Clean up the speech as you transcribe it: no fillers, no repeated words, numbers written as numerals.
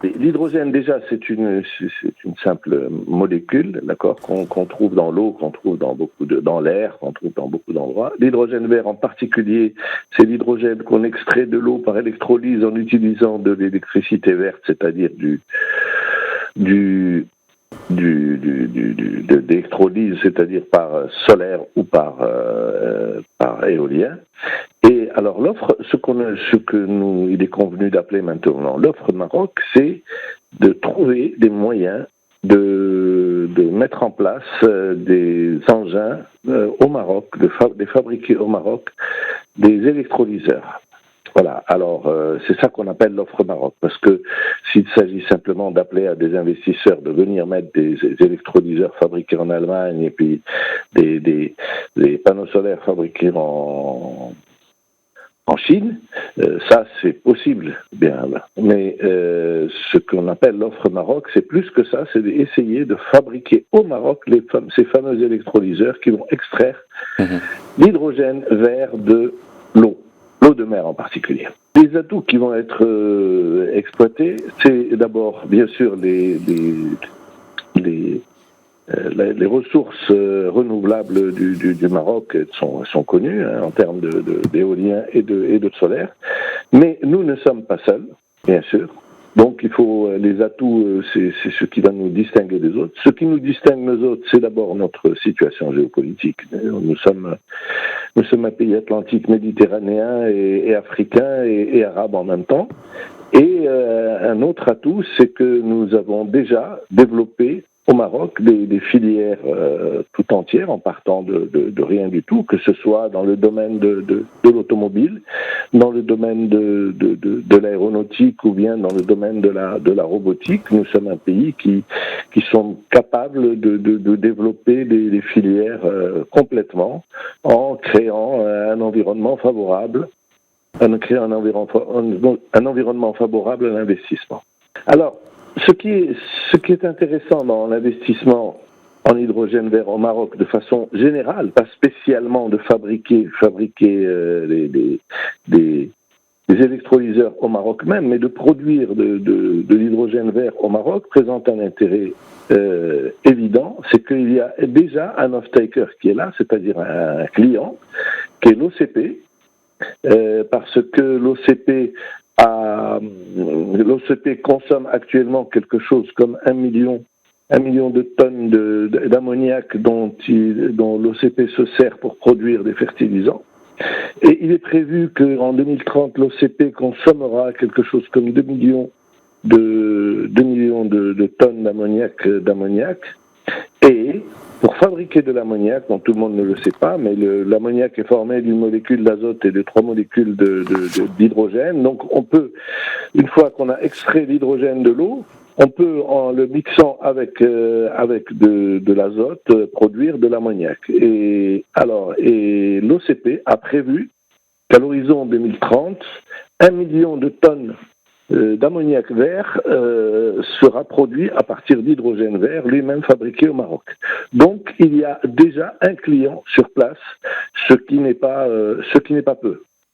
L'hydrogène, déjà, c'est une simple molécule, d'accord, qu'on trouve dans l'eau, qu'on trouve dans l'air, qu'on trouve dans beaucoup d'endroits. L'hydrogène vert, en particulier, c'est l'hydrogène qu'on extrait de l'eau par électrolyse en utilisant de l'électricité verte, c'est-à-dire d'électrolyse, c'est-à-dire par solaire ou par éolien. Et alors il est convenu d'appeler maintenant l'offre Maroc, c'est de trouver des moyens de mettre en place des engins au Maroc, de fabriquer au Maroc des électrolyseurs. Voilà, alors c'est ça qu'on appelle l'offre Maroc, parce que s'il s'agit simplement d'appeler à des investisseurs de venir mettre des électrolyseurs fabriqués en Allemagne et puis des panneaux solaires fabriqués en Chine, ça c'est possible, bien, mais ce qu'on appelle l'offre Maroc, c'est plus que ça, c'est d'essayer de fabriquer au Maroc ces fameux électrolyseurs qui vont extraire l'hydrogène vert de l'eau de mer en particulier. Les atouts qui vont être exploités, c'est d'abord bien sûr les ressources renouvelables du Maroc sont connues en termes d'éolien et de solaire, mais nous ne sommes pas seuls, bien sûr. Donc il faut les atouts, c'est ce qui va nous distinguer des autres. Ce qui nous distingue nous autres, c'est d'abord notre situation géopolitique. Nous sommes un pays atlantique, méditerranéen et africain et arabe en même temps. Et un autre atout, c'est que nous avons déjà développé au Maroc des filières tout entières en partant de rien du tout, que ce soit dans le domaine de l'automobile, dans le domaine de l'aéronautique ou bien dans le domaine de la robotique. Nous sommes un pays qui sont capables de développer des filières complètement en créant un environnement favorable, un environnement favorable à l'investissement. Alors, ce qui est intéressant dans l'investissement en hydrogène vert au Maroc de façon générale, pas spécialement de fabriquer des électrolyseurs au Maroc même, mais de produire de l'hydrogène vert au Maroc présente un intérêt évident, c'est qu'il y a déjà un off-taker qui est là, c'est-à-dire un client, qui est l'OCP, parce que l'OCP consomme actuellement quelque chose comme 1 million de tonnes d'ammoniac dont l'OCP se sert pour produire des fertilisants. Et il est prévu qu'en 2030, l'OCP consommera quelque chose comme 2 millions de tonnes d'ammoniac. Et pour fabriquer de l'ammoniac, dont tout le monde ne le sait pas, mais l'ammoniac est formé d'une molécule d'azote et de 3 molécules d'hydrogène. Donc on peut, une fois qu'on a extrait l'hydrogène de l'eau, on peut, en le mixant avec de l'azote, produire de l'ammoniac. Et l'OCP a prévu qu'à l'horizon 2030, 1 million de tonnes d'ammoniac vert sera produit à partir d'hydrogène vert, lui-même fabriqué au Maroc. Donc il y a déjà un client sur place, ce qui n'est pas peu.